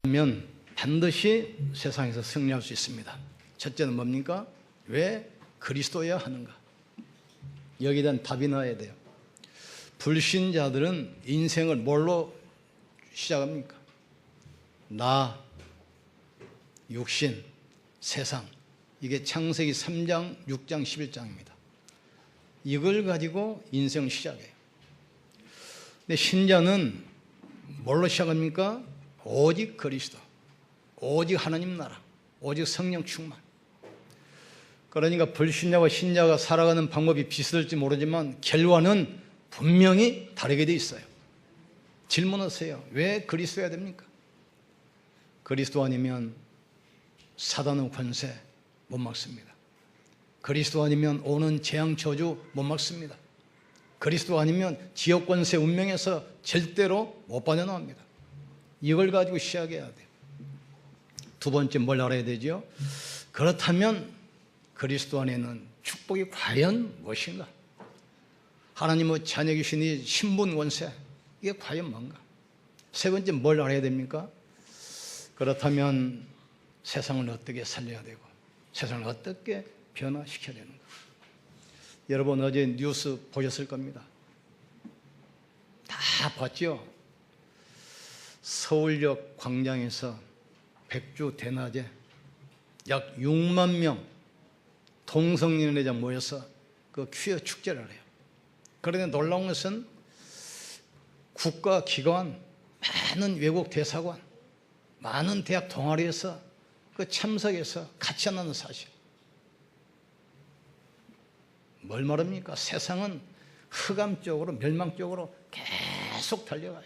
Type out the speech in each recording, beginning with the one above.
하면 반드시 세상에서 승리할 수 있습니다. 첫째는 뭡니까? 왜 그리스도여야 하는가? 여기에 대한 답이 나와야 돼요. 불신자들은 인생을 뭘로 시작합니까? 나, 육신, 세상. 이게 창세기 3장, 6장, 11장입니다. 이걸 가지고 인생을 시작해요. 근데 신자는 뭘로 시작합니까? 오직 그리스도, 오직 하나님 나라, 오직 성령 충만. 그러니까 불신자와 신자가 살아가는 방법이 비슷할지 모르지만 결과는 분명히 다르게 돼 있어요. 질문하세요. 왜 그리스도여야 됩니까? 그리스도 아니면 사단의 권세 못 막습니다. 그리스도 아니면 오는 재앙 저주 못 막습니다. 그리스도 아니면 지역 권세 운명에서 절대로 못 빠져나옵니다. 이걸 가지고 시작해야 돼요. 두 번째 뭘 알아야 되죠? 그렇다면 그리스도 안에는 축복이 과연 무엇인가? 하나님의 자녀 귀신이 신분 권세, 이게 과연 뭔가? 세 번째 뭘 알아야 됩니까? 그렇다면 세상을 어떻게 살려야 되고 세상을 어떻게 변화시켜야 되는가? 여러분 어제 뉴스 보셨을 겁니다. 다 봤죠? 서울역 광장에서 백주 대낮에 약 6만 명 동성연애자 모여서 그 퀴어 축제를 해요. 그런데 놀라운 것은 국가기관, 많은 외국 대사관, 많은 대학 동아리에서 그 참석해서 같이 한다는 사실. 뭘 말합니까? 세상은 흑암 쪽으로, 멸망 쪽으로 계속 달려가요.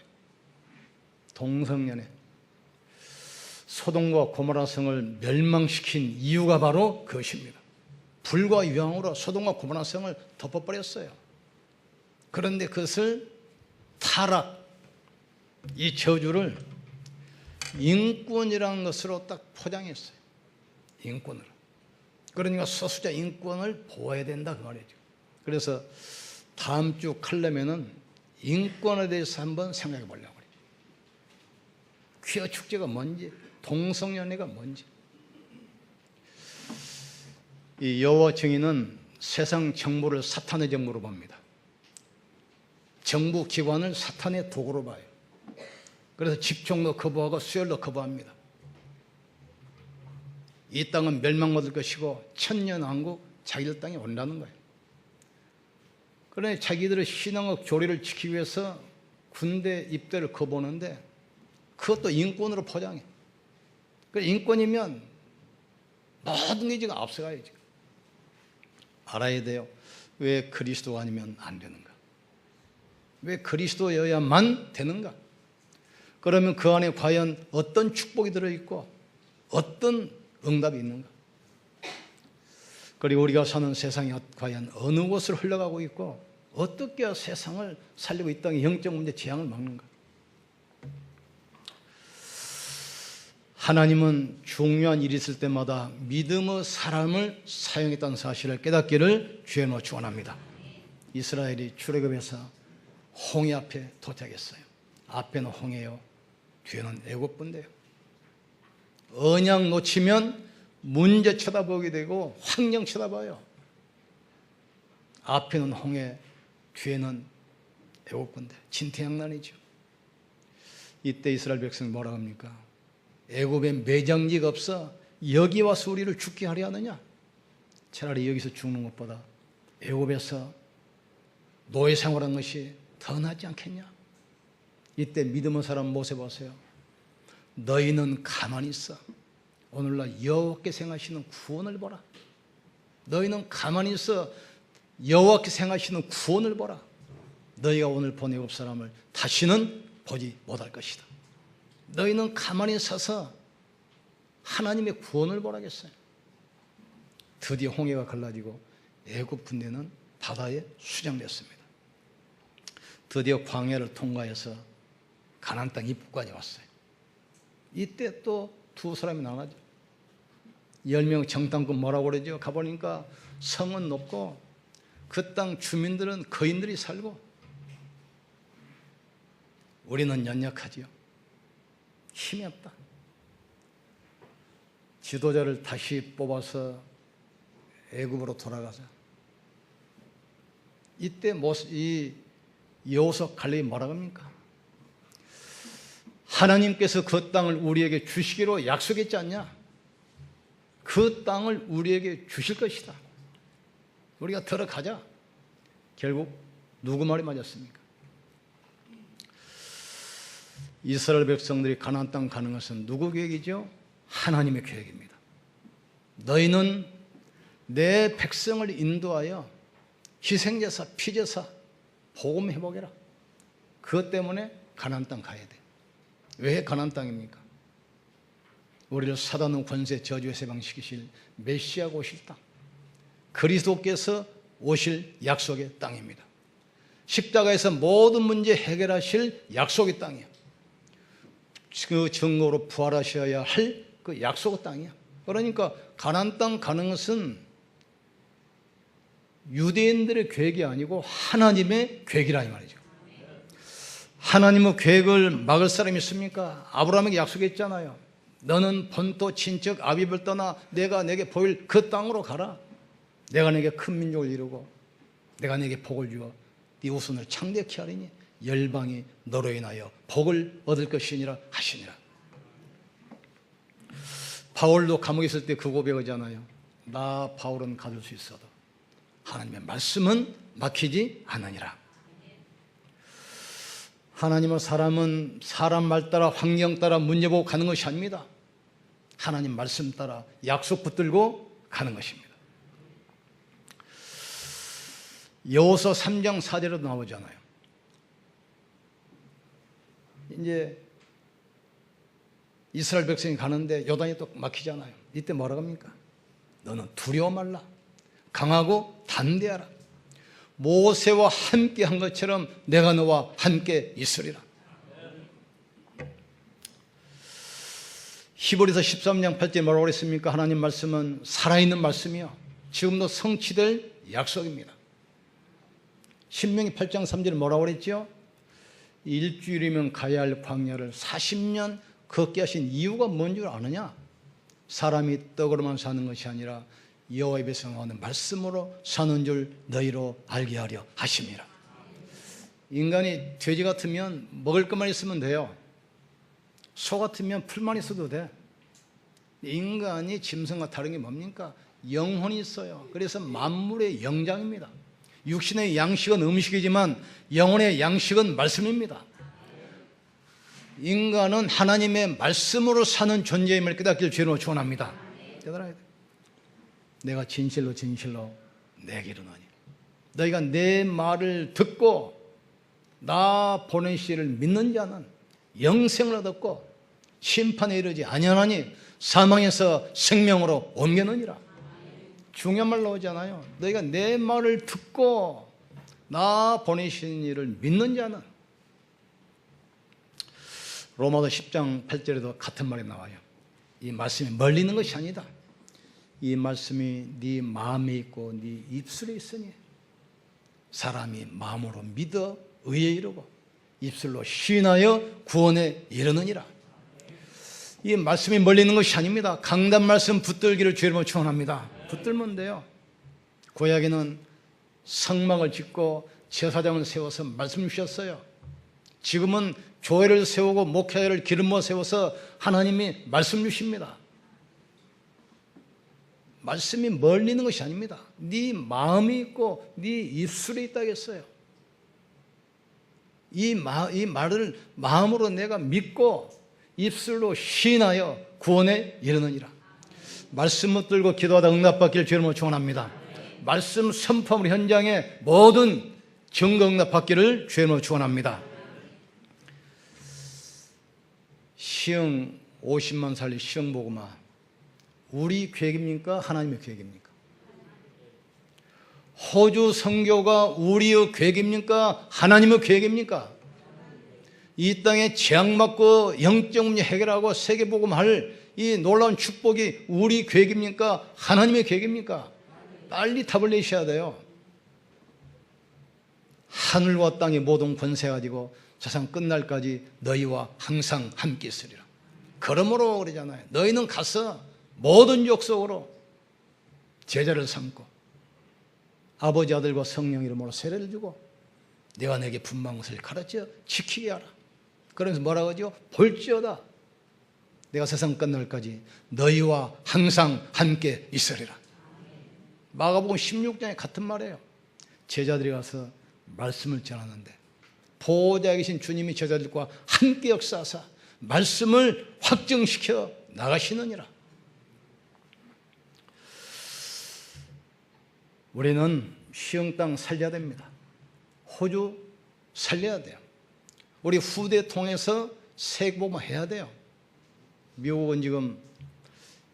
동성연애. 소돔과 고모라 성을 멸망시킨 이유가 바로 그것입니다. 불과 유황으로 소돔과 고모라 성을 덮어버렸어요. 그런데 그것을 타락, 이 저주를 인권이라는 것으로 딱 포장했어요. 인권으로. 그러니까 소수자 인권을 보호해야 된다 그 말이죠. 그래서 다음 주 칼럼에는 인권에 대해서 한번 생각해 보려고 해요. 퀴어 축제가 뭔지, 동성연애가 뭔지. 이 여호와 증인은 세상 정부를 사탄의 정부로 봅니다. 정부 기관을 사탄의 도구로 봐요. 그래서 집중도 거부하고 수혈도 거부합니다. 이 땅은 멸망받을 것이고 천년왕국 자기들 땅에 온다는 거예요. 그러니 자기들의 신앙의 교리를 지키기 위해서 군대 입대를 거부하는데 그것도 인권으로 포장해. 그래서 인권이면 모든 게 지금 앞서가야지. 알아야 돼요. 왜 그리스도가 아니면 안 되는가? 왜 그리스도여야만 되는가? 그러면 그 안에 과연 어떤 축복이 들어있고 어떤 응답이 있는가? 그리고 우리가 사는 세상이 과연 어느 곳을 흘러가고 있고 어떻게 세상을 살리고 이 땅의 영적 문제 재앙을 막는가? 하나님은 중요한 일이 있을 때마다 믿음의 사람을 사용했다는 사실을 깨닫기를 주의 축원합니다. 이스라엘이 출애굽에서 홍해 앞에 도착했어요. 앞에는 홍해요, 뒤에는 애국부인데요. 언약 놓치면 문제 쳐다보게 되고 환경 쳐다봐요. 앞에는 홍해, 뒤에는 애국부인데 진퇴양난이죠. 이때 이스라엘 백성이 뭐라고 합니까? 애굽에 매장지가 없어 여기 와서 우리를 죽게 하려 하느냐? 차라리 여기서 죽는 것보다 애굽에서 노예 생활한 것이 더 낫지 않겠냐? 이때 믿음의 사람 모세 보세요. 너희는 가만히 있어. 오늘날 여호와께 생하시는 구원을 보라. 너희는 가만히 있어. 여호와께 생하시는 구원을 보라. 너희가 오늘 본 애굽 사람을 다시는 보지 못할 것이다. 너희는 가만히 서서 하나님의 구원을 보라겠어요. 드디어 홍해가 갈라지고 애굽 군대는 바다에 수장됐습니다. 드디어 광야를 통과해서 가나안 땅 입구까지 왔어요. 이때 또 두 사람이 나가죠. 10명 정탐꾼 뭐라고 그러죠? 가보니까 성은 높고 그 땅 주민들은 거인들이 살고 우리는 연약하지요. 힘이 없다. 지도자를 다시 뽑아서 애굽으로 돌아가자. 이때 이 여호수아 갈렙이 뭐라고 합니까? 하나님께서 그 땅을 우리에게 주시기로 약속했지 않냐? 그 땅을 우리에게 주실 것이다. 우리가 들어가자. 결국 누구 말이 맞았습니까? 이스라엘 백성들이 가나안 땅 가는 것은 누구 계획이죠? 하나님의 계획입니다. 너희는 내 백성을 인도하여 희생제사, 피제사, 복음회복해라. 그것 때문에 가나안 땅 가야 돼. 왜 가나안 땅입니까? 우리를 사단의 권세, 저주의 세방시키실 메시아가 오실 땅, 그리스도께서 오실 약속의 땅입니다. 십자가에서 모든 문제 해결하실 약속의 땅이야. 그 증거로 부활하셔야 할 그 약속의 땅이야. 그러니까 가나안 땅 가는 것은 유대인들의 계획이 아니고 하나님의 계획이라 이 말이죠. 하나님의 계획을 막을 사람이 있습니까? 아브라함에게 약속했잖아요. 너는 본토 친척 아비를 떠나 내가 내게 보일 그 땅으로 가라. 내가 내게 큰 민족을 이루고 내가 내게 복을 주어 네 후손을 창대케 하리니 열방이 너로 인하여 복을 얻을 것이니라 하시니라. 바울도 감옥에 있을 때 그 고백하잖아요. 나 바울은 가둘 수 있어도 하나님의 말씀은 막히지 않으니라. 하나님의 사람은 사람 말 따라 환경 따라 문제 보고 가는 것이 아닙니다. 하나님 말씀 따라 약속 붙들고 가는 것입니다. 여호수아 3장 4절에도 나오잖아요. 이제 이스라엘 백성이 가는데 요단이 또 막히잖아요. 이때 뭐라고 합니까? 너는 두려워 말라. 강하고 담대하라. 모세와 함께 한 것처럼 내가 너와 함께 있으리라. 히브리서 13장 8절에 뭐라고 그랬습니까? 하나님 말씀은 살아있는 말씀이요 지금도 성취될 약속입니다. 신명기 8장 3절에 뭐라고 그랬죠? 일주일이면 가야 할 광야를 40년 걷게 하신 이유가 뭔 줄 아느냐? 사람이 떡으로만 사는 것이 아니라 여호와의 백성하는 말씀으로 사는 줄 너희로 알게 하려 하심이라. 인간이 돼지 같으면 먹을 것만 있으면 돼요. 소 같으면 풀만 있어도 돼. 인간이 짐승과 다른 게 뭡니까? 영혼이 있어요. 그래서 만물의 영장입니다. 육신의 양식은 음식이지만 영혼의 양식은 말씀입니다. 인간은 하나님의 말씀으로 사는 존재임을 깨닫기를 주로 축원합니다. 깨달아야 돼. 내가 진실로 진실로 내게 이르노니 너희가 내 말을 듣고 나 보낸 씨를 믿는 자는 영생을 얻었고 심판에 이르지 아니하나니 사망에서 생명으로 옮겨느니라. 중요한 말 나오잖아요. 너희가 내 말을 듣고 나 보내신 이를 믿는 자는. 로마서 10장 8절에도 같은 말이 나와요. 이 말씀이 멀리 있는 것이 아니다. 이 말씀이 네 마음에 있고 네 입술에 있으니 사람이 마음으로 믿어 의에 이르고 입술로 시인하여 구원에 이르느니라. 이 말씀이 멀리 있는 것이 아닙니다. 강단 말씀 붙들기를 주님으로 축원합니다. 붙들면 돼요. 구약에는 성막을 짓고 제사장을 세워서 말씀 주셨어요. 지금은 교회를 세우고 목회를 기름부어 세워서 하나님이 말씀 주십니다. 말씀이 멀리 있는 것이 아닙니다. 네 마음이 있고 네 입술에 있다겠어요. 이 말을 마음으로 내가 믿고 입술로 시인하여 구원에 이르느니라. 말씀 붙들고 기도하다 응답받기를 주님으로 축원합니다. 말씀 선포함으로 현장에 모든 증거 응답받기를 주님으로 축원합니다. 시흥 50만 살리 시흥복음화 우리 계획입니까? 하나님의 계획입니까? 호주 선교가 우리의 계획입니까? 하나님의 계획입니까? 이 땅에 재앙받고 영적 문제 해결하고 세계복음할 이 놀라운 축복이 우리 계획입니까? 하나님의 계획입니까? 빨리 답을 내셔야 돼요. 하늘과 땅의 모든 권세 가지고 세상 끝날까지 너희와 항상 함께 있으리라. 그러므로 그러잖아요. 너희는 가서 모든 족속으로 제자를 삼고 아버지 아들과 성령 이름으로 세례를 주고 내가 내게 분부한 것을 가르쳐 지키게 하라. 그러면서 뭐라고 하죠? 볼지어다 내가 세상 끝날까지 너희와 항상 함께 있으리라. 마가복음 16장에 같은 말이에요. 제자들이 가서 말씀을 전하는데 보호자에 계신 주님이 제자들과 함께 역사하사 말씀을 확증시켜 나가시느니라. 우리는 시흥 땅 살려야 됩니다. 호주 살려야 돼요. 우리 후대 통해서 세계복음해야 돼요. 미국은 지금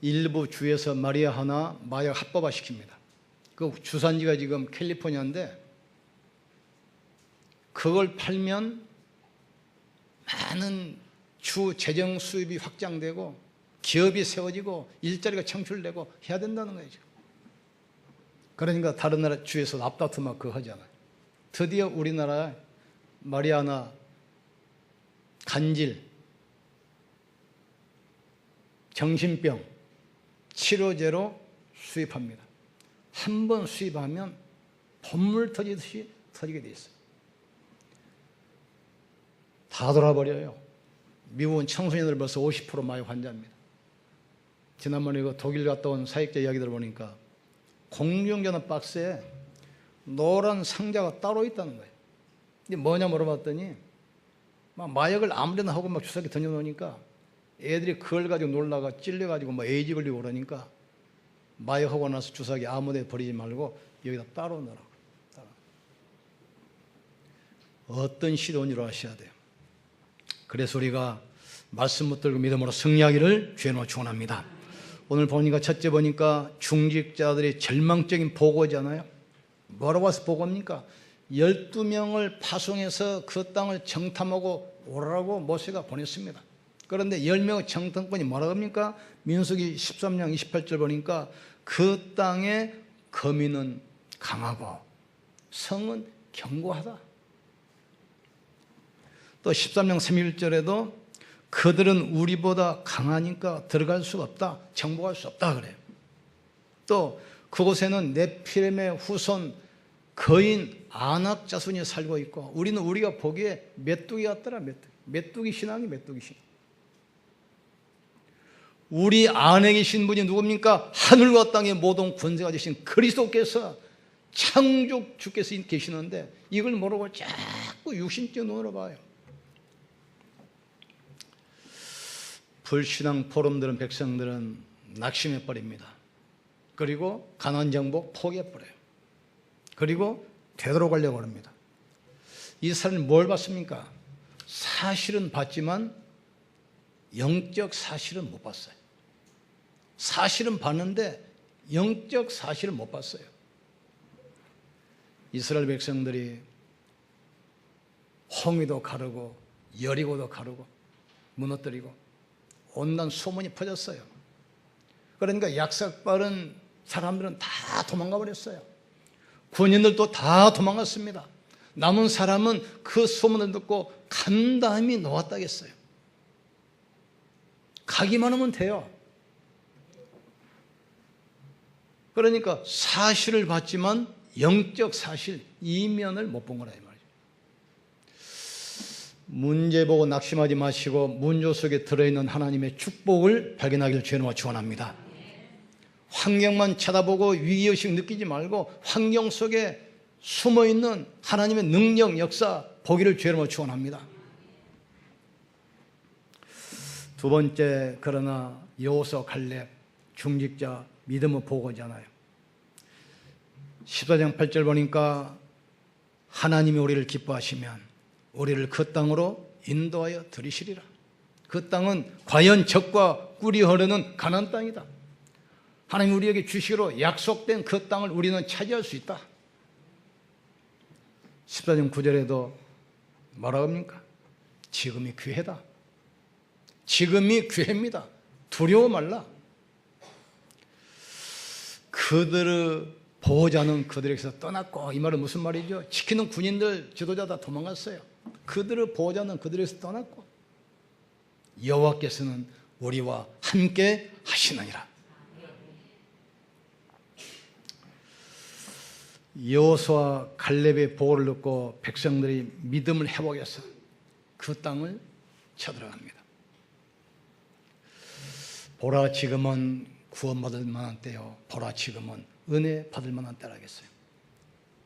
일부 주에서 마리아하나 마약 합법화 시킵니다. 그 주산지가 지금 캘리포니아인데 그걸 팔면 많은 주 재정 수입이 확장되고 기업이 세워지고 일자리가 창출되고 해야 된다는 거예요. 그러니까 다른 나라 주에서 앞다투 막 그거 하잖아요. 드디어 우리나라 마리아나 간질 정신병 치료제로 수입합니다. 한 번 수입하면 봇물 터지듯이 터지게 돼 있어요. 다 돌아버려요. 미국은 청소년들 벌써 50% 마약 환자입니다. 지난번에 그 독일 갔다 온 사역자 이야기 들어보니까 공중전화 박스에 노란 상자가 따로 있다는 거예요. 근데 뭐냐 물어봤더니 막 마약을 아무데나 하고 막 주사기 던져놓으니까 애들이 그걸 가지고 놀다가 찔려가지고 뭐 에이즈 걸리고 그러니까 마약하고 나서 주사기 아무데 버리지 말고 여기다 따로 넣으라고. 어떤 시련으로 하셔야 돼요. 그래서 우리가 말씀 붙들고 믿음으로 승리하기를 주의 축원합니다. 오늘 보니까 첫째 보니까 중직자들이 절망적인 보고잖아요. 뭐라고 해서 보고입니까? 12명을 파송해서 그 땅을 정탐하고 오라고 모세가 보냈습니다. 그런데 10명의 정탐꾼이 뭐라고 합니까? 민수기 13장 28절 보니까 그 땅의 거민은 강하고 성은 견고하다. 또 13장 31절에도 그들은 우리보다 강하니까 들어갈 수가 없다. 정복할 수 없다 그래요. 또 그곳에는 네피렘의 후손 거인 아낙 자손이 살고 있고 우리는 우리가 보기에 메뚜기 같더라. 메뚜기 신앙이 메뚜기 신앙. 우리 안에 계신 분이 누굽니까? 하늘과 땅의 모든 권세가 되신 그리스도께서 창조 주께서 계시는데 이걸 모르고 자꾸 육신적 눈으로 봐요. 불신앙 포럼들은 백성들은 낙심해 버립니다. 그리고 가나안 정복 포기해 버려요. 그리고 되돌아가려고 합니다. 이 사람이 뭘 봤습니까? 사실은 봤지만 영적 사실은 못 봤어요. 사실은 봤는데 영적 사실을 못 봤어요. 이스라엘 백성들이 홍해도 가르고 여리고도 가르고 무너뜨리고 온갖 소문이 퍼졌어요. 그러니까 약삭 빠른 사람들은 다 도망가 버렸어요. 군인들도 다 도망갔습니다. 남은 사람은 그 소문을 듣고 간담이 놓았다겠어요. 가기만 하면 돼요. 그러니까 사실을 봤지만 영적 사실 이면을 못 본 거라 이 말이죠. 문제 보고 낙심하지 마시고 문조 속에 들어있는 하나님의 축복을 발견하기를 주님과 축원합니다. 환경만 쳐다보고 위기의식 느끼지 말고 환경 속에 숨어있는 하나님의 능력, 역사 보기를 주님과 축원합니다. 두 번째, 그러나 여호수아 갈렙 중직자 믿음의 보고잖아요. 14장 8절 보니까 하나님이 우리를 기뻐하시면 우리를 그 땅으로 인도하여 들이시리라. 그 땅은 과연 적과 꿀이 흐르는 가나안 땅이다. 하나님 우리에게 주시기로 약속된 그 땅을 우리는 차지할 수 있다. 14장 9절에도 뭐라고 합니까? 지금이 기회다. 지금이 기회입니다. 두려워 말라. 그들의 보호자는 그들에게서 떠났고, 이 말은 무슨 말이죠? 지키는 군인들, 지도자 다 도망갔어요. 그들의 보호자는 그들에게서 떠났고 여호와께서는 우리와 함께 하시느니라. 여호수아 갈렙의 보고를 듣고 백성들이 믿음을 회복해서 그 땅을 쳐들어갑니다. 보라 지금은 구원받을 만한 때요, 보라 지금은 은혜 받을 만한 때라겠어요.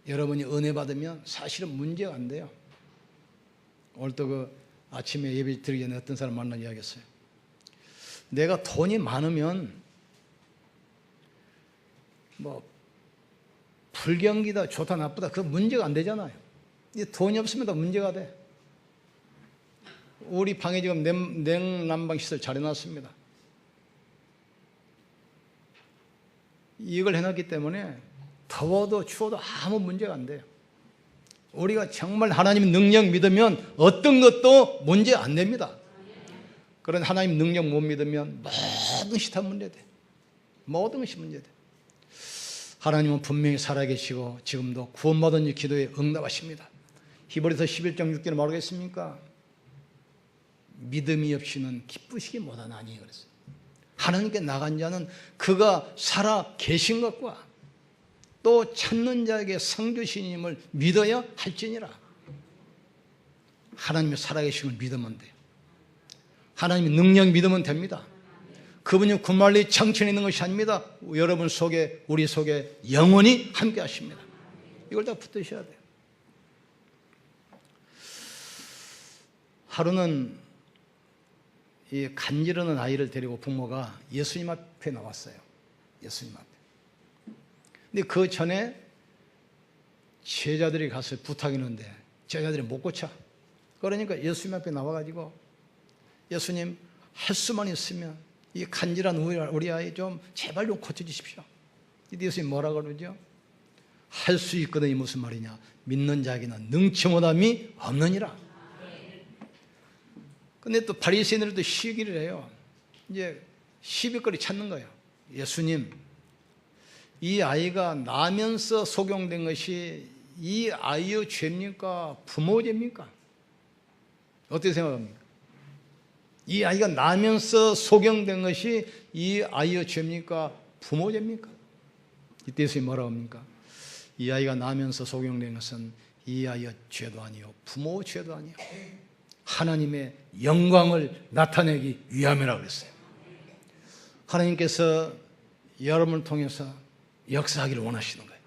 여러분이 은혜 받으면 사실은 문제가 안 돼요. 오늘 또 그 아침에 예배 드리기 전에 어떤 사람 만나 이야기했어요. 내가 돈이 많으면 뭐 불경기다 좋다 나쁘다 그 문제가 안 되잖아요. 돈이 없으면 다 문제가 돼. 우리 방에 지금 냉난방 시설 잘 해놨습니다. 이걸 해놨기 때문에 더워도 추워도 아무 문제가 안 돼요. 우리가 정말 하나님 능력 믿으면 어떤 것도 문제 안 됩니다. 그런 하나님 능력 못 믿으면 모든 것이 다 문제돼. 모든 것이 문제돼. 하나님은 분명히 살아계시고 지금도 구원받은 기도에 응답하십니다. 히브리서 11장 6절에 말하겠습니까? 믿음이 없이는 기쁘시기 못하나니 그랬어요. 하나님께 나간 자는 그가 살아 계신 것과 또 찾는 자에게 상 주시님을 믿어야 할지니라. 하나님의 살아계심을 믿으면 돼요. 하나님의 능력 믿으면 됩니다. 그분이 구말리 청천에 있는 것이 아닙니다. 여러분 속에 우리 속에 영원히 함께 하십니다. 이걸 다 붙드셔야 돼요. 하루는 이 간지러는 아이를 데리고 부모가 예수님 앞에 나왔어요. 예수님 앞에. 근데 그 전에 제자들이 가서 부탁했는데 제자들이 못 고쳐. 그러니까 예수님 앞에 나와가지고 예수님 할 수만 있으면 이 간질한 우리 아이 좀 제발 좀 고쳐주십시오. 예수님 뭐라 그러죠? 할 수 있거든이 무슨 말이냐? 믿는 자에게는 능치 못함이 없느니라. 근데 또 바리새인들도 시기를 해요. 이제 시비거리 찾는 거예요. 예수님, 이 아이가 나면서 속용된 것이 이 아이의 죄입니까? 부모 죄입니까? 어떻게 생각합니까? 이 아이가 나면서 속용된 것이 이 아이의 죄입니까? 부모 죄입니까? 이때 예수님이 뭐라고 합니까? 이 아이가 나면서 속용된 것은 이 아이의 죄도 아니요 부모의 죄도 아니요 하나님의 영광을 나타내기 위함이라고 그랬어요. 하나님께서 여러분을 통해서 역사하기를 원하시는 거예요.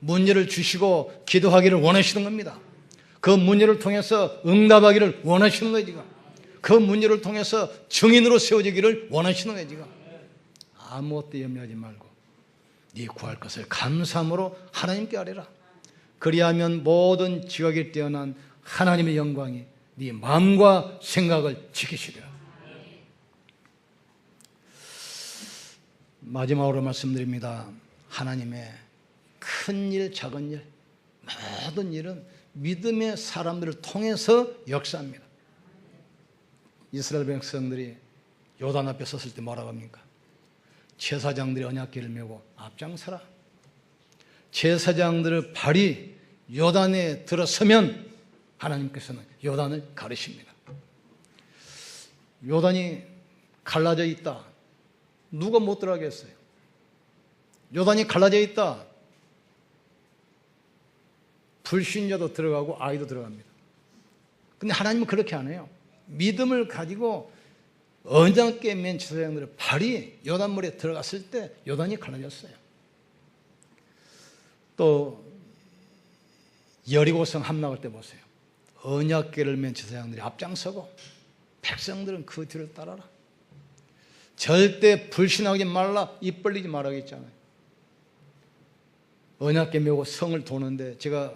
문제를 주시고 기도하기를 원하시는 겁니다. 그 문제를 통해서 응답하기를 원하시는 거예요. 지금 그 문제를 통해서 증인으로 세워지기를 원하시는 거예요. 지금 아무것도 염려하지 말고 네 구할 것을 감사함으로 하나님께 아뢰라. 그리하면 모든 지각이 뛰어난 하나님의 영광이 네 마음과 생각을 지키시리라. 마지막으로 말씀드립니다. 하나님의 큰 일, 작은 일, 모든 일은 믿음의 사람들을 통해서 역사합니다. 이스라엘 백성들이 요단 앞에 섰을 때 뭐라고 합니까? 제사장들이 언약궤를 메고 앞장서라. 제사장들의 발이 요단에 들어서면 하나님께서는 요단을 가르십니다. 요단이 갈라져 있다. 누가 못 들어가게 했어요? 요단이 갈라져 있다. 불신자도 들어가고 아이도 들어갑니다. 근데 하나님은 그렇게 안 해요. 믿음을 가지고 언약궤 맨 제사장들의 발이 요단물에 들어갔을 때 요단이 갈라졌어요. 또 여리고성 함락할 때 보세요. 언약궤를 맨 제사장들이 앞장서고 백성들은 그 뒤를 따라라. 절대 불신하지 말라, 입 벌리지 말라고 했잖아요. 언약궤 메고 성을 도는데 제가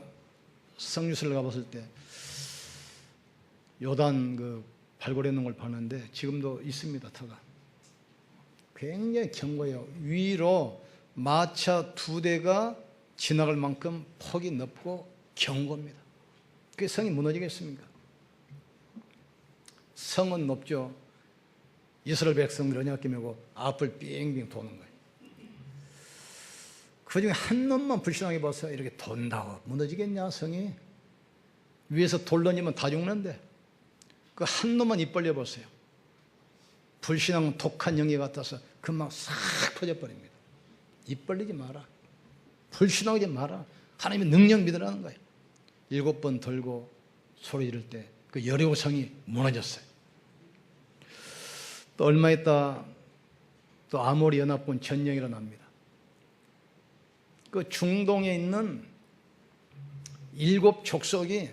성유슬을 가봤을 때 요단 그 발굴해 놓은 걸 봤는데 지금도 있습니다. 터가 굉장히 견고해요. 위로 마차 2대가 지나갈 만큼 폭이 넓고 견고합니다. 그게 성이 무너지겠습니까? 성은 높죠. 이스라엘 백성들 언약궤 메고 앞을 빙빙 도는 거예요. 그 중에 한 놈만 불신하게 봐서 이렇게 돈다고 무너지겠냐 성이? 위에서 돌 던지면 다 죽는데 그 한 놈만 입 벌려 보세요. 불신앙은 독한 영이 같아서 금방 싹 퍼져버립니다. 입 벌리지 마라. 불신하지 마라. 하나님의 능력 믿으라는 거예요. 7번 돌고 소리 지를 때 그 여리고성이 무너졌어요. 또 얼마 있다 또 아모리 연합군 전쟁이 일어납니다. 그 중동에 있는 7 족속이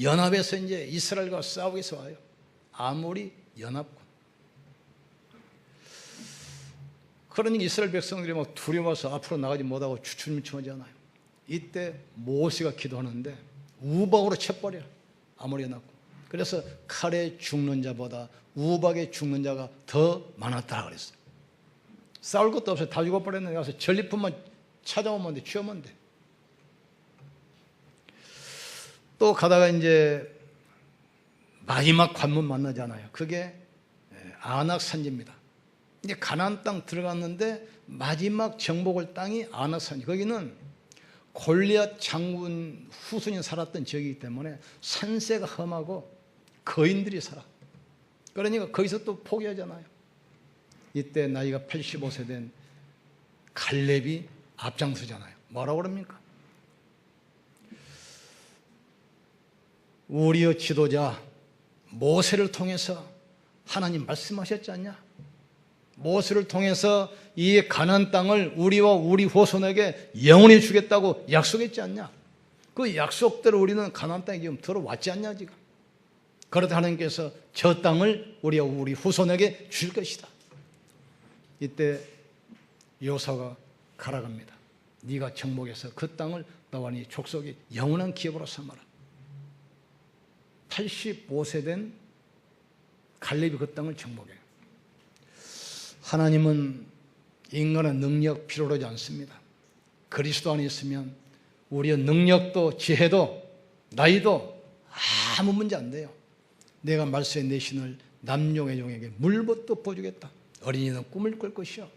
연합해서 이제 이스라엘과 싸우기 위해서 와요. 아모리 연합군. 그러니 이스라엘 백성들이 막 두려워서 앞으로 나가지 못하고 주춤주춤하잖아요. 이때 모세가 기도하는데 우박으로 쳐버려, 아모리 연합군. 그래서 칼에 죽는 자보다 우박에 죽는 자가 더 많았다고 그랬어요. 싸울 것도 없어요. 다 죽어버렸는데 가서 전리품만 찾아오면 돼, 취하면 돼. 또 가다가 이제 마지막 관문 만나잖아요. 그게 아낙 산지입니다. 이제 가나안 땅 들어갔는데 마지막 정복할 땅이 아낙 산지. 거기는 골리앗 장군 후손이 살았던 지역이기 때문에 산세가 험하고 거인들이 살아. 그러니까 거기서 또 포기하잖아요. 이때 나이가 85세 된 갈렙이 앞장서잖아요. 뭐라고 그럽니까? 우리의 지도자 모세를 통해서 하나님 말씀하셨지 않냐? 모세를 통해서 이 가나안 땅을 우리와 우리 후손에게 영원히 주겠다고 약속했지 않냐? 그 약속대로 우리는 가나안 땅에 지금 들어왔지 않냐 지금? 그렇다 하나님께서 저 땅을 우리와 우리 후손에게 줄 것이다. 이때 요사가 가라갑니다. 네가 정복해서 그 땅을 너와 네 족속이 영원한 기업으로 삼아라. 85세 된 갈렙이 그 땅을 정복해요. 하나님은 인간의 능력 필요로 하지 않습니다. 그리스도 안에 있으면 우리의 능력도 지혜도 나이도 아무 문제 안 돼요. 내가 말씀의 내 신을 남종의 종에게 물부터 보여주겠다. 어린이는 꿈을 꿀 것이요,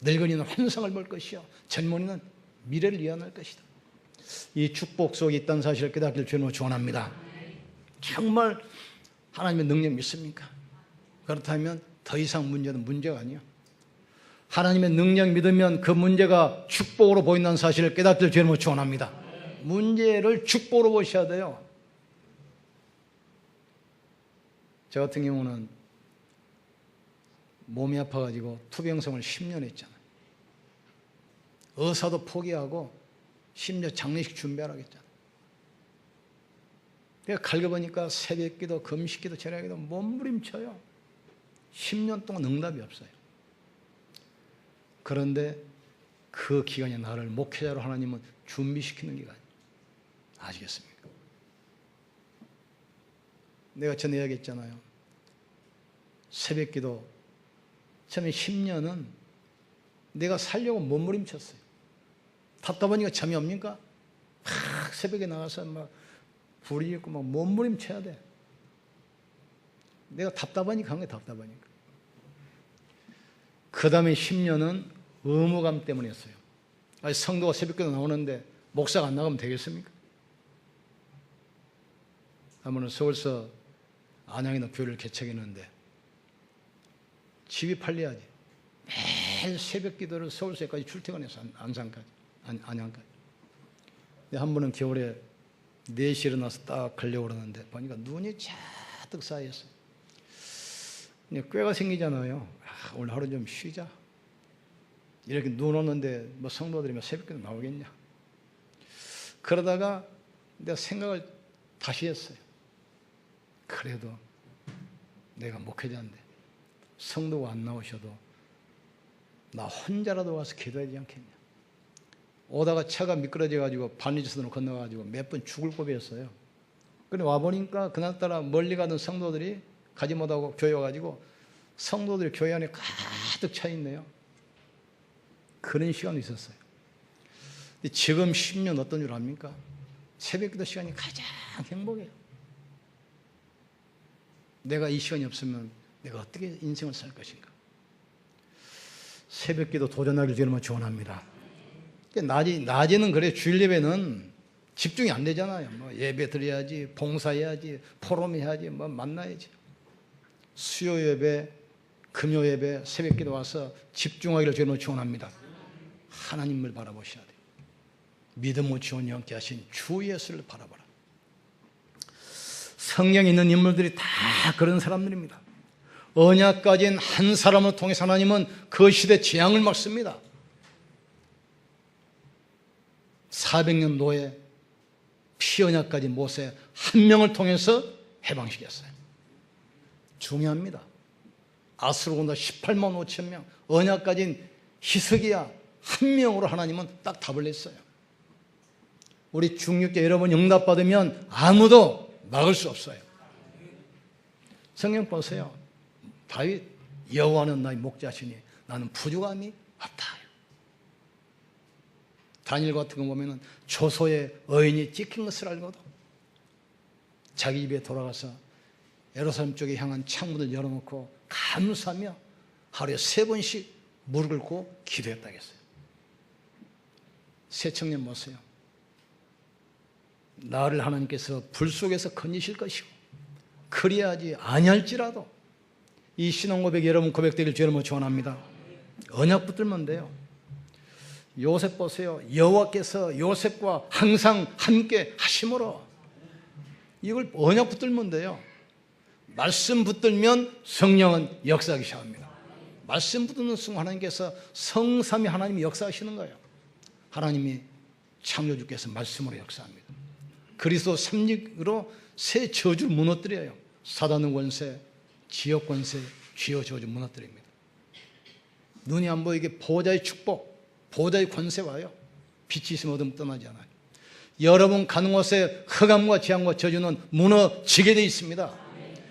늙은이는 환상을 볼 것이요, 젊은이는 미래를 예언할 것이다. 이 축복 속에 있다는 사실을 깨닫기를 주님으로 축원합니다. 정말 하나님의 능력 믿습니까? 그렇다면 더 이상 문제는 문제가 아니야. 하나님의 능력 믿으면 그 문제가 축복으로 보인다는 사실을 깨닫기를 주님으로 축원합니다. 문제를 축복으로 보셔야 돼요. 저 같은 경우는 몸이 아파가지고 투병생을 10년 했잖아요. 의사도 포기하고 심지어 장례식 준비하라고 했잖아요. 내가 갈겨보니까 새벽기도 금식기도 절약기도 몸부림쳐요. 10년 동안 응답이 없어요. 그런데 그 기간이 나를 목회자로 하나님은 준비시키는 기간이에요. 아시겠습니까? 내가 전에 이야기했잖아요. 새벽기도 처음에 10년은 내가 살려고 몸부림쳤어요. 답답하니까 잠이 옵니까? 막 새벽에 나가서 막 불이 있고 막 몸부림쳐야 돼. 내가 답답하니까 한 거야, 답답하니까. 그 다음에 10년은 의무감 때문에 했어요. 아니, 성도가 새벽기도 나오는데 목사가 안 나가면 되겠습니까? 한번은 서울서 안양에 있는 교회를 개척했는데 집이 팔려야지. 매일 새벽기도를 서울서까지 출퇴근해서 안산까지, 안양까지. 근데 한 번은 겨울에 4시에 일어나서 딱 가려고 그러는데 보니까 눈이 잔뜩 쌓였어요. 꾀가 생기잖아요. 오늘 하루 좀 쉬자. 이렇게 눈 오는데 뭐 성도들이 새벽기도 나오겠냐. 그러다가 내가 생각을 다시 했어요. 그래도 내가 목회자인데 성도가 안 나오셔도 나 혼자라도 와서 기도해야 되지 않겠냐. 오다가 차가 미끄러져가지고 반리지선으로 건너가지고 몇 번 죽을 뻔했어요. 그런데 와보니까 그날따라 멀리 가던 성도들이 가지 못하고 교회 와가지고 성도들이 교회 안에 가득 차 있네요. 그런 시간도 있었어요. 근데 지금 10년 어떤 줄 압니까? 새벽기도 시간이 가장 행복해요. 내가 이 시간이 없으면 내가 어떻게 인생을 살 것인가. 새벽기도 도전하기를 주님은 축원합니다. 낮에는 그래, 주일 예배는 집중이 안 되잖아요. 뭐 예배 드려야지, 봉사해야지, 포럼 해야지, 뭐 만나야지. 수요 예배, 금요 예배, 새벽기도 와서 집중하기를 주님은 축원합니다. 하나님을 바라보셔야 돼요. 믿음으로 지원 영케 하신 주 예수를 바라봐라. 성경에 있는 인물들이 다 그런 사람들입니다. 언약 가진 한 사람을 통해서 하나님은 그 시대 재앙을 막습니다. 400년 노예 피언약 가진 모세 한 명을 통해서 해방시켰어요. 중요합니다. 아수르군다 18만 5천 명, 언약 가진 히스기야 한 명으로 하나님은 딱 답을 냈어요. 우리 중육자 여러분 응답받으면 아무도 막을 수 없어요. 성경 보세요. 다윗, 여호와는 나의 목자시니 나는 부족함이 없다. 다니엘 같은 거 보면은 조소의 어인이 찍힌 것을 알고도 자기 집에 돌아가서 예루살렘 쪽에 향한 창문을 열어놓고 감사하며 하루에 3번씩 무릎 꿇고 기도했다겠어요. 새 청년 보세요. 나를 하나님께서 불 속에서 건지실 것이고 그리하지 아니할지라도 이 신앙 고백 여러분 고백되길 주의 이름으로 축원합니다. 언약 붙들면 돼요. 요셉 보세요. 여호와께서 요셉과 항상 함께 하심으로 이걸 언약 붙들면 돼요. 말씀 붙들면 성령은 역사하기 시작합니다. 말씀 붙드는 순간 하나님께서 성삼위 하나님이 역사하시는 거예요. 하나님이 창조주께서 말씀으로 역사합니다. 그리스도 삼육으로 새 저주를 무너뜨려요. 사단의 권세, 지역 권세, 쥐어 저주 무너뜨립니다. 눈이 안 보이게 보호자의 축복, 보호자의 권세 와요. 빛이 있으면 어둠 떠나지 않아요. 여러분 가는 곳에 흑암과 재앙과 저주는 무너지게 되어 있습니다.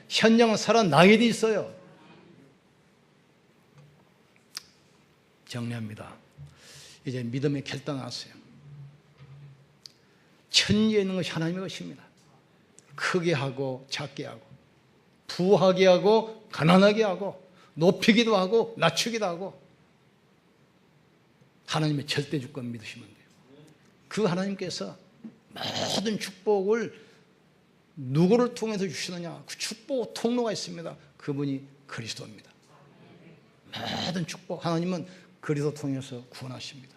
현장은 살아나게 되어 있어요. 정리합니다. 이제 믿음의 결단 하세요. 천지에 있는 것이 하나님의 것입니다. 크게 하고 작게 하고 부하게 하고 가난하게 하고 높이기도 하고 낮추기도 하고 하나님의 절대 주권 믿으시면 돼요. 그 하나님께서 모든 축복을 누구를 통해서 주시느냐? 그 축복 통로가 있습니다. 그분이 그리스도입니다. 모든 축복 하나님은 그리스도 통해서 구원하십니다.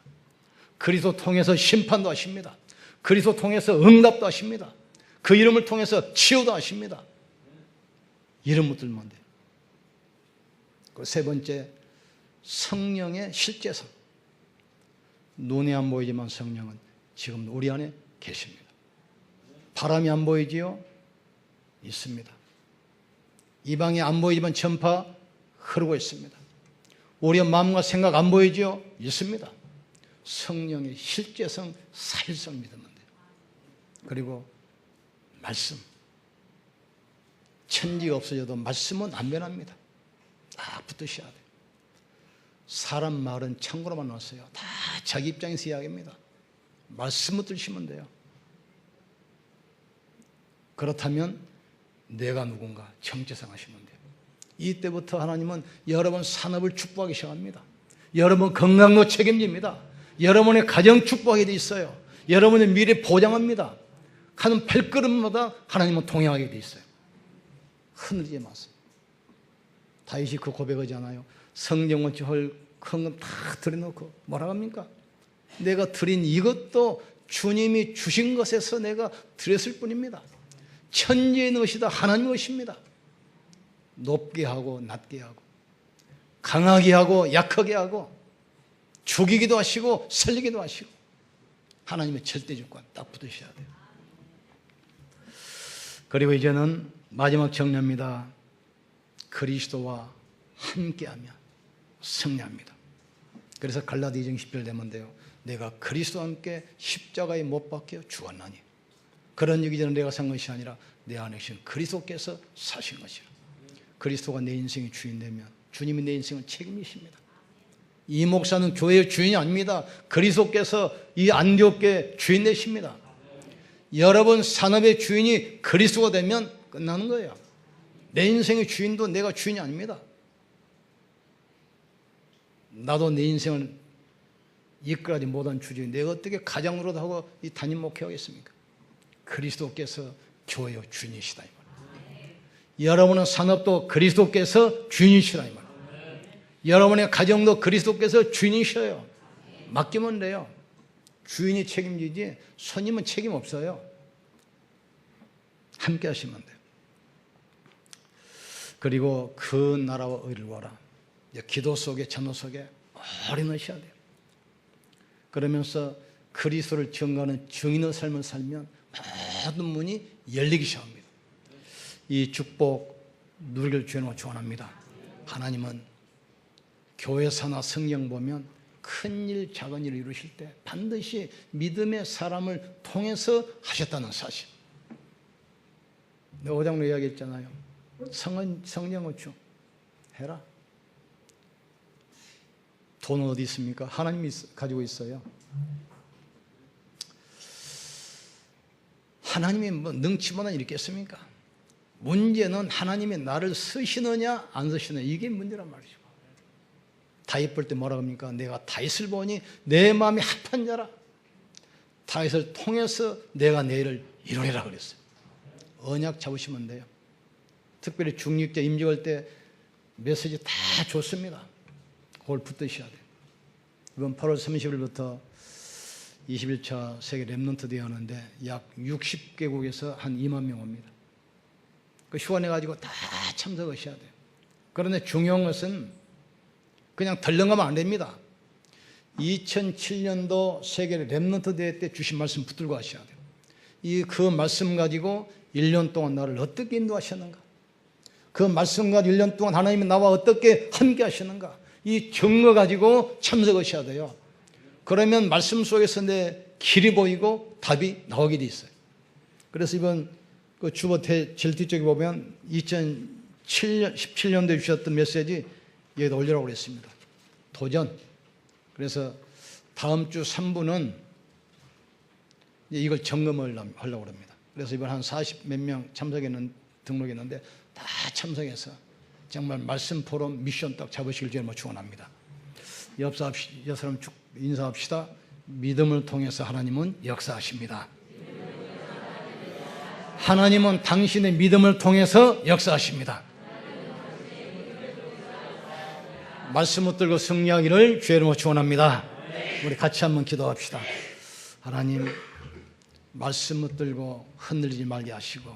그리스도 통해서 심판도 하십니다. 그리스도 통해서 응답도 하십니다. 그 이름을 통해서 치유도 하십니다. 이름 붙들면 돼요. 세 번째, 성령의 실제성. 눈에 안 보이지만 성령은 지금 우리 안에 계십니다. 바람이 안 보이지요? 있습니다. 이 방에 안 보이지만 전파 흐르고 있습니다. 우리의 마음과 생각 안 보이지요? 있습니다. 성령의 실제성, 사실성 믿으면 돼요. 그리고 말씀. 천지가 없어져도 말씀은 안 변합니다. 딱 붙으셔야 돼요. 사람 말은 창고로만 넣었어요. 다 자기 입장에서 이야기합니다. 말씀 붙들시면 돼요. 그렇다면 내가 누군가 정체성 하시면 돼요. 이때부터 하나님은 여러분 산업을 축복하기 시작합니다. 여러분 건강도 책임집니다. 여러분의 가정 축복하게 돼 있어요. 여러분의 미래 보장합니다. 가는 발걸음마다 하나님은 동행하게 돼 있어요. 흔들리지 마세요. 다윗이 그 고백하잖아요. 성경원치 헌금 다 드려놓고 뭐라고 합니까? 내가 드린 이것도 주님이 주신 것에서 내가 드렸을 뿐입니다. 천지의 것이다 하나님의 것입니다. 높게 하고 낮게 하고 강하게 하고 약하게 하고 죽이기도 하시고 살리기도 하시고 하나님의 절대주권 딱 붙으셔야 돼요. 그리고 이제는 마지막 정리합니다. 그리스도와 함께하며 승리합니다. 그래서 갈라디아 2장 10절 되면 돼요. 내가 그리스도와 함께 십자가에 못 박혀 죽었나니 그런 얘기 전에 내가 산 것이 아니라 내 안에 계신 그리스도께서 사신 것이라. 그리스도가 내 인생의 주인 되면 주님이 내 인생을 책임지십니다. 이 목사는 교회의 주인이 아닙니다. 그리스도께서 이 안디옥교의 주인 되십니다. 여러분 산업의 주인이 그리스도가 되면 끝나는 거예요. 내 인생의 주인도 내가 주인이 아닙니다. 나도 내 인생을 이끌어가지 못한 주주인 내가 어떻게 가장으로도 하고 이 담임 목회하겠습니까? 그리스도께서 교회의 주인이시다 이 말이에요. 여러분의 산업도 그리스도께서 주인이시다 이 말이에요. 여러분의 가정도 그리스도께서 주인이셔요. 맡기면 돼요. 주인이 책임지지 손님은 책임 없어요. 함께 하시면 돼요. 그리고 그 나라와 의를 구하라. 기도 속에 전도 속에 오래 넣으셔야 돼요. 그러면서 그리스도를 증거하는 증인의 삶을 살면 모든 문이 열리기 시작합니다. 이 축복 누리기를 주님으로 축원합니다. 하나님은 교회사나 성경 보면 큰일 작은 일을 이루실 때 반드시 믿음의 사람을 통해서 하셨다는 사실. 내가 5장로 이야기했잖아요. 성령어축 해라. 돈은 어디 있습니까? 하나님이 가지고 있어요. 하나님이 뭐 능치보다 있겠습니까? 문제는 하나님이 나를 쓰시느냐 안 쓰시느냐, 이게 문제란 말이죠. 다윗 볼 때 뭐라고 합니까? 내가 다윗을 보니 내 마음이 합한 자라. 다윗을 통해서 내가 내 일을 이루리라 그랬어요. 언약 잡으시면 돼요. 특별히 중직자 임직할 때 메시지 다 좋습니다. 그걸 붙드셔야 돼요. 이번 8월 30일부터 21차 세계 랩넌트 대회 하는데 약 60개국에서 한 2만 명 옵니다. 그 휴원해가지고 다 참석하셔야 돼요. 그런데 중요한 것은 그냥 덜렁가면 안 됩니다. 2007년도 세계 랩넌트 대회 때 주신 말씀 붙들고 하셔야 돼요. 그 말씀 가지고 1년 동안 나를 어떻게 인도하셨는가? 그 말씀 가지고 1년 동안 하나님이 나와 어떻게 함께 하셨는가? 이 증거 가지고 참석하셔야 돼요. 그러면 말씀 속에서 내 길이 보이고 답이 나오게 돼 있어요. 그래서 이번 그 주보 제일 뒤쪽에 보면 2017년도에 주셨던 메시지 여기다 올리라고 그랬습니다. 도전. 그래서 다음 주 3부는 이걸 점검을 하려고 합니다. 그래서 이번 한 40 몇 명 등록했는데 다 참석해서 정말 말씀 포럼 미션 딱 잡으시길 주님 축원합니다. 옆 사람 인사합시다. 믿음을 통해서 하나님은 역사하십니다. 하나님은 당신의 믿음을 통해서 역사하십니다. 말씀 붙들고 승리하기를 주의 이름으로 축원합니다. 우리 같이 한번 기도합시다. 하나님, 말씀 붙들고 흔들리지 말게 하시고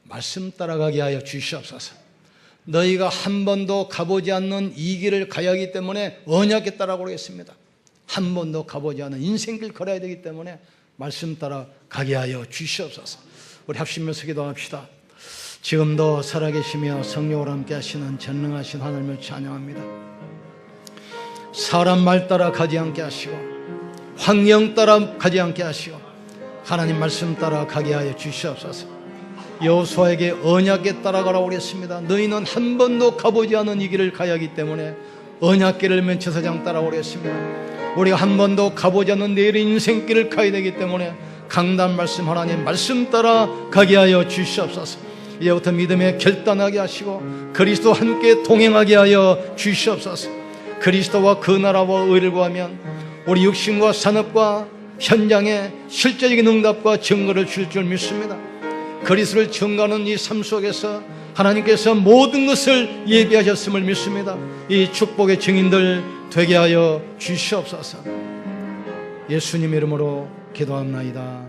말씀 따라가게 하여 주시옵소서. 너희가 한 번도 가보지 않는 이 길을 가야 하기 때문에 언약에 따라가겠습니다. 한 번도 가보지 않은 인생길 걸어야 되기 때문에 말씀 따라 가게 하여 주시옵소서. 우리 합심해서 기도합시다. 지금도 살아계시며 성령으로 함께 하시는 전능하신 하나님을 찬양합니다. 사람 말 따라 가지 않게 하시고 환경 따라 가지 않게 하시고 하나님 말씀 따라 가게 하여 주시옵소서. 여호수아에게 언약에 따라가라고 그랬습니다. 너희는 한 번도 가보지 않은 이 길을 가야 하기 때문에 언약길을 맨처서장 따라오고 그랬습니다. 우리가 한 번도 가보지 않는 내일의 인생길을 가야 되기 때문에 강단 말씀 하나님 말씀 따라 가게 하여 주시옵소서. 이제부터 믿음에 결단하게 하시고 그리스도와 함께 동행하게 하여 주시옵소서. 그리스도와 그 나라와 의를 구하면 우리 육신과 산업과 현장에 실제적인 응답과 증거를 줄 줄 믿습니다. 그리스도를 증거하는 이 삶 속에서 하나님께서 모든 것을 예비하셨음을 믿습니다. 이 축복의 증인들 되게 하여 주시옵소서. 예수님 이름으로 기도합나이다.